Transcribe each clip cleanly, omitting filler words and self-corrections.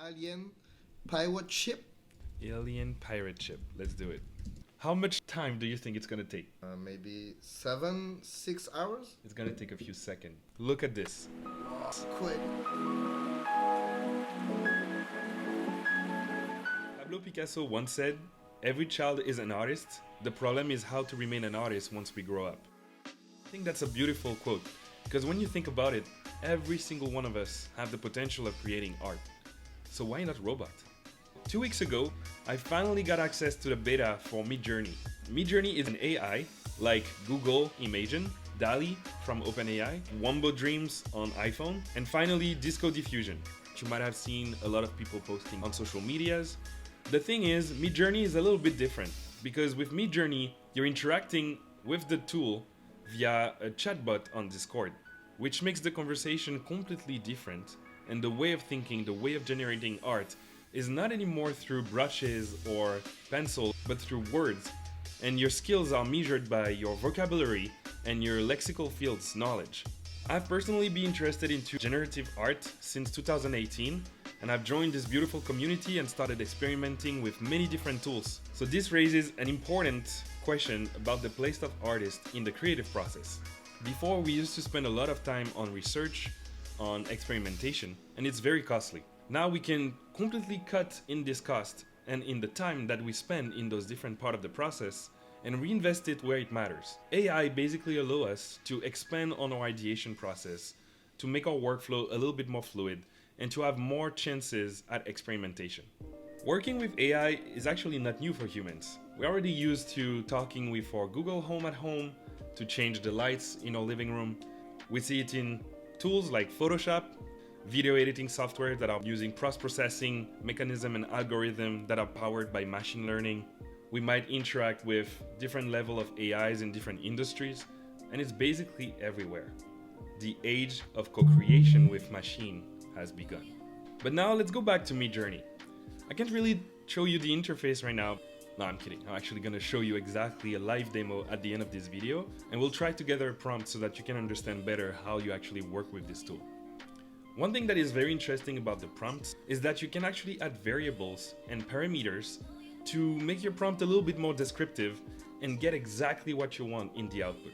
Alien pirate ship. Alien pirate ship. Let's do it. How much time do you think it's gonna take? Maybe 6 hours. It's gonna take a few seconds. Look at this. Quick. Pablo Picasso once said, "Every child is an artist. The problem is how to remain an artist once we grow up." I think that's a beautiful quote, because when you think about it, every single one of us have the potential of creating art. So why not robot? 2 weeks ago, I finally got access to the beta for Midjourney. Midjourney is an AI like Google Imagen, Dall-E from OpenAI, Wombo Dreams on iPhone, and finally Disco Diffusion, which you might have seen a lot of people posting on social medias. The thing is, Midjourney is a little bit different, because with Midjourney, you're interacting with the tool via a chatbot on Discord, which makes the conversation completely different, and the way of thinking, the way of generating art is not anymore through brushes or pencil, but through words, and your skills are measured by your vocabulary and your lexical fields knowledge. I've personally been interested into generative art since 2018, and I've joined this beautiful community and started experimenting with many different tools. So this raises an important question about the place of artists in the creative process. Before, we used to spend a lot of time on research, on experimentation, and it's very costly. Now we can completely cut in this cost and in the time that we spend in those different parts of the process and reinvest it where it matters. AI basically allows us to expand on our ideation process, to make our workflow a little bit more fluid, and to have more chances at experimentation. Working with AI is actually not new for humans. We're already used to talking with our Google Home at home to change the lights in our living room. We see it in tools like Photoshop, video editing software that are using post-processing mechanism and algorithm that are powered by machine learning. We might interact with different level of AIs in different industries, and it's basically everywhere. The age of co-creation with machine has begun. But now let's go back to Midjourney. I can't really show you the interface right now. No, I'm kidding. I'm actually gonna show you exactly a live demo at the end of this video, and we'll try together a prompt so that you can understand better how you actually work with this tool. One thing that is very interesting about the prompts is that you can actually add variables and parameters to make your prompt a little bit more descriptive and get exactly what you want in the output.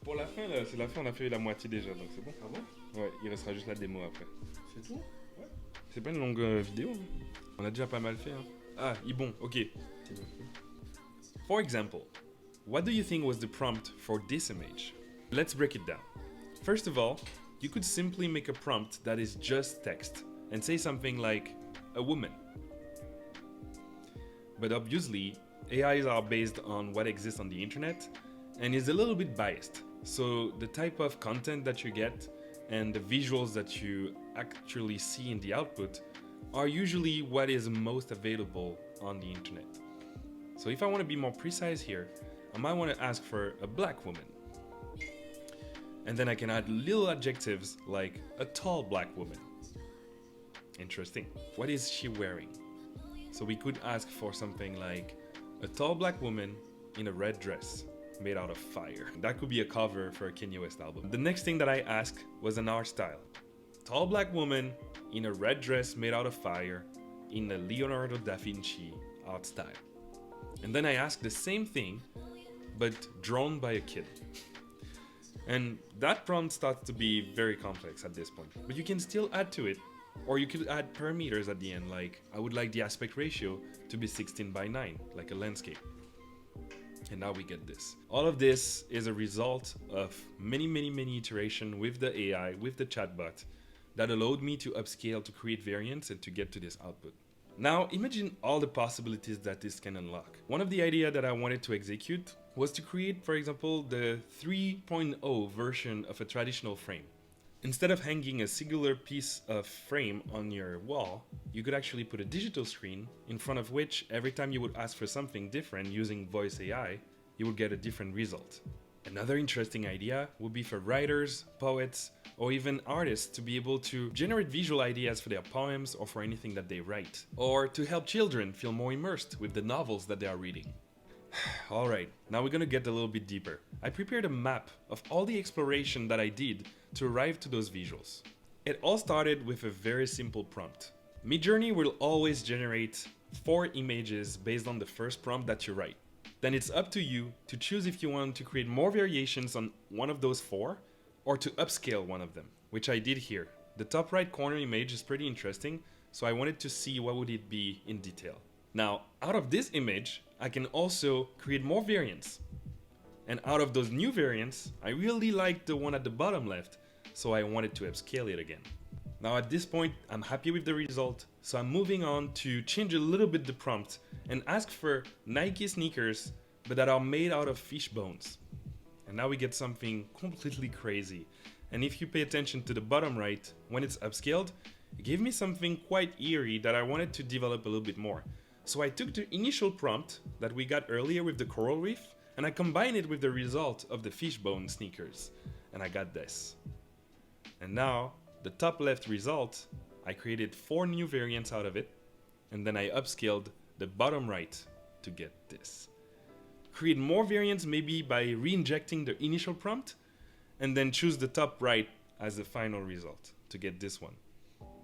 Pour la fin, là, c'est la fin, on a fait la moitié déjà, donc c'est bon. Ah bon? Ouais, il restera juste la démo après. C'est tout? Ouais. C'est pas une longue vidéo, hein. On a déjà pas mal fait, hein. Ah, bon, ok. For example, what do you think was the prompt for this image? Let's break it down. First of all, you could simply make a prompt that is just text and say something like, a woman. But obviously, AIs are based on what exists on the internet and is a little bit biased. So the type of content that you get and the visuals that you actually see in the output are usually what is most available on the internet. So if I want to be more precise here, I might want to ask for a black woman. And then I can add little adjectives like a tall black woman. Interesting. What is she wearing? So we could ask for something like a tall black woman in a red dress made out of fire. That could be a cover for a Kanye West album. The next thing that I asked was an art style. Tall black woman in a red dress made out of fire in a Leonardo da Vinci art style. And then I asked the same thing, but drawn by a kid. And that prompt starts to be very complex at this point. But you can still add to it, or you could add parameters at the end, like I would like the aspect ratio to be 16:9, like a landscape. And now we get this. All of this is a result of many iterations with the AI, with the chatbot, that allowed me to upscale, to create variants, and to get to this output. Now, imagine all the possibilities that this can unlock. One of the ideas that I wanted to execute was to create, for example, the 3.0 version of a traditional frame. Instead of hanging a singular piece of frame on your wall, you could actually put a digital screen in front of which every time you would ask for something different using voice AI, you would get a different result. Another interesting idea would be for writers, poets, or even artists to be able to generate visual ideas for their poems or for anything that they write, or to help children feel more immersed with the novels that they are reading. Alright, now we're gonna get a little bit deeper. I prepared a map of all the exploration that I did to arrive to those visuals. It all started with a very simple prompt. Midjourney will always generate 4 images based on the first prompt that you write. Then it's up to you to choose if you want to create more variations on one of those 4 or to upscale one of them, which I did here. The top right corner image is pretty interesting, so I wanted to see what would it be in detail. Now, out of this image, I can also create more variants. And out of those new variants, I really liked the one at the bottom left, so I wanted to upscale it again. Now at this point, I'm happy with the result, so I'm moving on to change a little bit the prompt and ask for Nike sneakers, but that are made out of fish bones. And now we get something completely crazy. And if you pay attention to the bottom right, when it's upscaled, it gave me something quite eerie that I wanted to develop a little bit more. So I took the initial prompt that we got earlier with the coral reef, and I combined it with the result of the fishbone sneakers. And I got this. And now, the top left result, I created 4 new variants out of it, and then I upscaled the bottom right to get this. Create more variants maybe by re-injecting the initial prompt, and then choose the top right as the final result to get this one.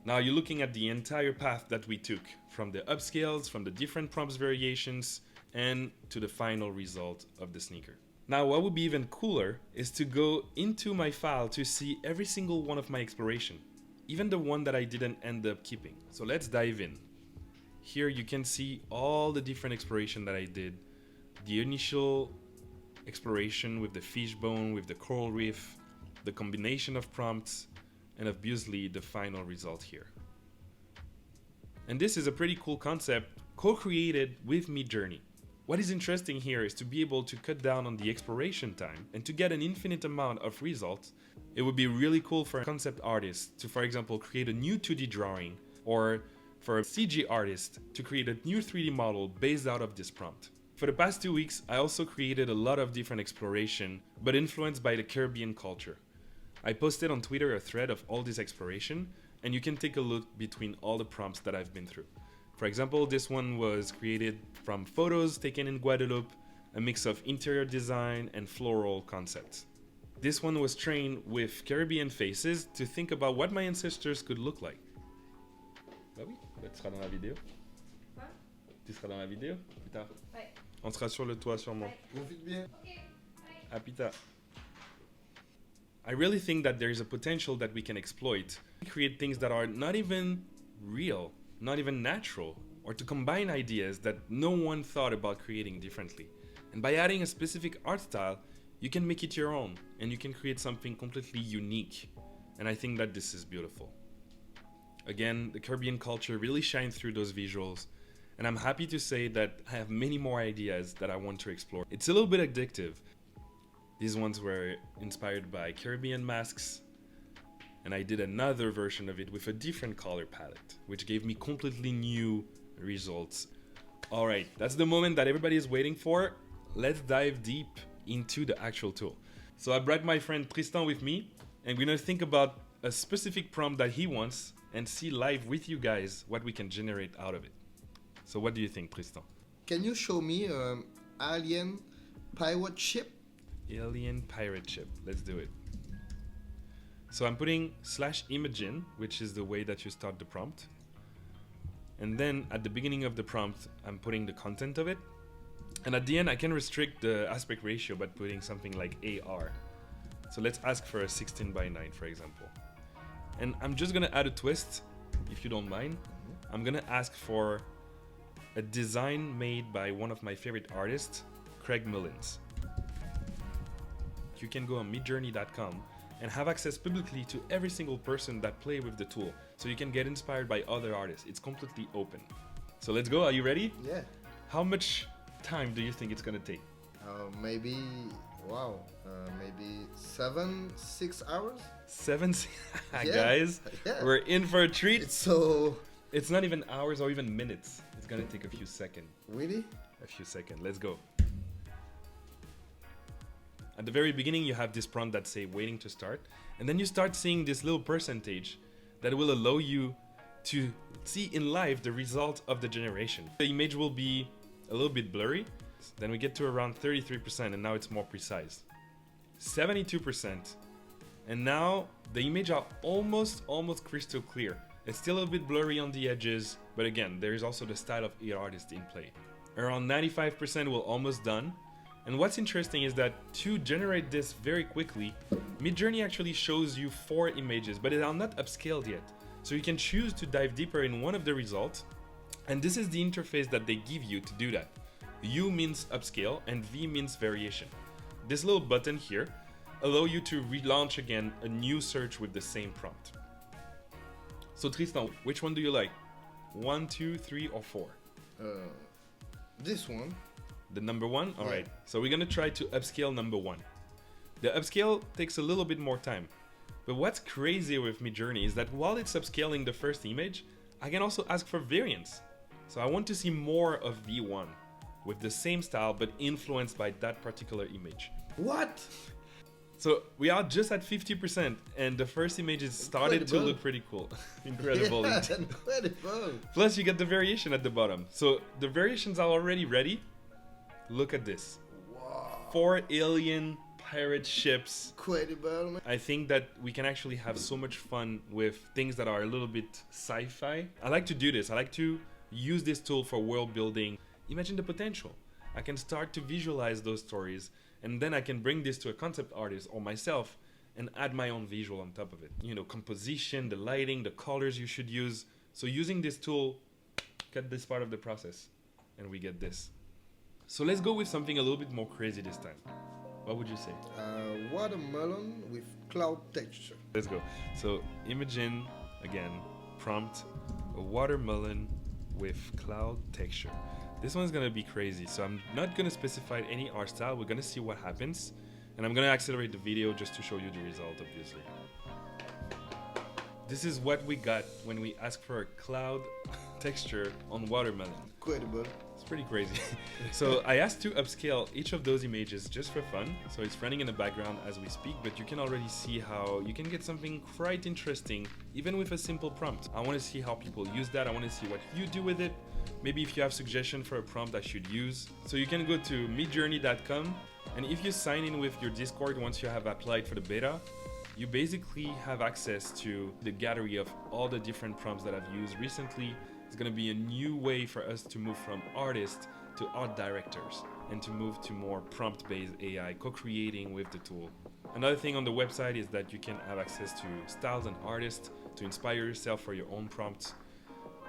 Now you're looking at the entire path that we took, from the upscales, from the different prompts variations, and to the final result of the sneaker. Now what would be even cooler is to go into my file to see every single one of my exploration, even the one that I didn't end up keeping. So let's dive in. Here you can see all the different exploration that I did. The initial exploration with the fishbone, with the coral reef, the combination of prompts, and obviously the final result here. And this is a pretty cool concept co-created with Midjourney. What is interesting here is to be able to cut down on the exploration time and to get an infinite amount of results. It would be really cool for a concept artist to, for example, create a new 2D drawing, or for a CG artist to create a new 3D model based out of this prompt. For the past 2 weeks, I also created a lot of different exploration, but influenced by the Caribbean culture. I posted on Twitter a thread of all this exploration, and you can take a look between all the prompts that I've been through. For example, this one was created from photos taken in Guadeloupe, a mix of interior design and floral concepts. This one was trained with Caribbean faces to think about what my ancestors could look like. Bah oui, tu seras dans la vidéo. Quoi? Tu seras dans la vidéo plus tard. Ouais. On sera sur le toit sûrement. Profite bien. Ok. Bye. À plus tard. I really think that there is a potential that we can exploit, create things that are not even real, not even natural, or to combine ideas that no one thought about creating differently. And by adding a specific art style, you can make it your own, and you can create something completely unique. And I think that this is beautiful. Again, the Caribbean culture really shines through those visuals, and I'm happy to say that I have many more ideas that I want to explore. It's a little bit addictive. These ones were inspired by Caribbean masks, and I did another version of it with a different color palette, which gave me completely new results. Alright, that's the moment that everybody is waiting for. Let's dive deep into the actual tool. So I brought my friend Tristan with me, and we're gonna think about a specific prompt that he wants and see live with you guys what we can generate out of it. So what do you think, Tristan? Can you show me alien pirate ship? Alien pirate ship. Let's do it. So I'm putting /imagine, which is the way that you start the prompt. And then at the beginning of the prompt, I'm putting the content of it. And at the end, I can restrict the aspect ratio by putting something like AR. So let's ask for a 16:9, for example. And I'm just gonna add a twist, if you don't mind. I'm gonna ask for a design made by one of my favorite artists, Craig Mullins. You can go on midjourney.com and have access publicly to every single person that play with the tool, so you can get inspired by other artists. It's completely open. So let's go. Are you ready? Yeah. How much time do you think it's gonna take? Maybe, wow, maybe 6 hours? 7 Yeah. Guys, Yeah. we're in for a treat. It's It's not even hours or even minutes. It's gonna take a few seconds. really? A few seconds. Let's go. At the very beginning, you have this prompt that say waiting to start, and then you start seeing this little percentage that will allow you to see in live the result of the generation. The image will be a little bit blurry, Then we get to around 33%, and now it's more precise. 72%. And now the image are almost crystal clear. It's still a bit blurry on the edges, but again, there is also the style of the artist in play. Around 95% we're almost done. And what's interesting is that to generate this very quickly, Midjourney actually shows you 4 images, but they are not upscaled yet. So you can choose to dive deeper in one of the results. And this is the interface that they give you to do that. U means upscale and V means variation. This little button here allows you to relaunch again a new search with the same prompt. So Tristan, which one do you like? 1, 2, 3, or 4? This one. The number 1? Yeah. Alright, so we're gonna try to upscale number 1. The upscale takes a little bit more time. But what's crazy with Midjourney is that while it's upscaling the first image, I can also ask for variants. So I want to see more of V1 with the same style but influenced by that particular image. What? So we are just at 50% and the first images started to look pretty cool. Incredible. Yeah, incredible. Plus you get the variation at the bottom. So the variations are already ready. Look at this. Wow. 4 alien pirate ships. Incredible, man. I think that we can actually have so much fun with things that are a little bit sci-fi. I like to do this. I like to use this tool for world building. Imagine the potential. I can start to visualize those stories, and then I can bring this to a concept artist or myself and add my own visual on top of it. You know, composition, the lighting, the colors you should use. So using this tool, cut this part of the process, and we get this. So let's go with something a little bit more crazy this time. What would you say? Watermelon with cloud texture. Let's go. So imagine, again, prompt, a watermelon with cloud texture. This one's gonna be crazy, so I'm not gonna specify any art style. We're gonna see what happens, and I'm gonna accelerate the video just to show you the result, obviously. This is what we got when we asked for a cloud texture on watermelon. Incredible. It's pretty crazy. So I asked to upscale each of those images just for fun. So it's running in the background as we speak, but you can already see how you can get something quite interesting, even with a simple prompt. I want to see how people use that. I want to see what you do with it. Maybe if you have suggestion for a prompt I should use. So you can go to midjourney.com, and if you sign in with your Discord once you have applied for the beta, you basically have access to the gallery of all the different prompts that I've used recently. It's going to be a new way for us to move from artists to art directors and to move to more prompt-based AI, co-creating with the tool. Another thing on the website is that you can have access to styles and artists to inspire yourself for your own prompts.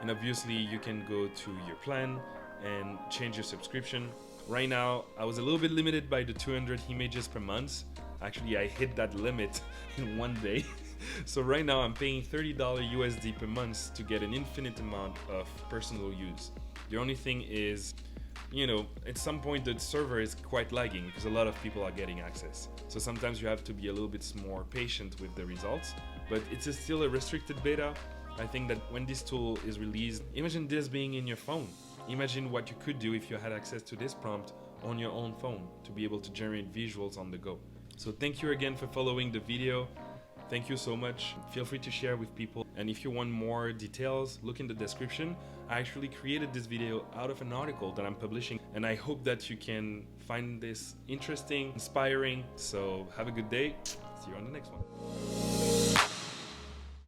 And obviously you can go to your plan and change your subscription. Right now, I was a little bit limited by the 200 images per month. Actually, I hit that limit in one day. So right now I'm paying $30 USD per month to get an infinite amount of personal use. The only thing is, you know, at some point the server is quite lagging because a lot of people are getting access. So sometimes you have to be a little bit more patient with the results, but it's still a restricted beta. I think that when this tool is released, imagine this being in your phone. Imagine what you could do if you had access to this prompt on your own phone to be able to generate visuals on the go. So thank you again for following the video. Thank you so much. Feel free to share with people. And if you want more details, look in the description. I actually created this video out of an article that I'm publishing, and I hope that you can find this interesting, inspiring. So have a good day. See you on the next one.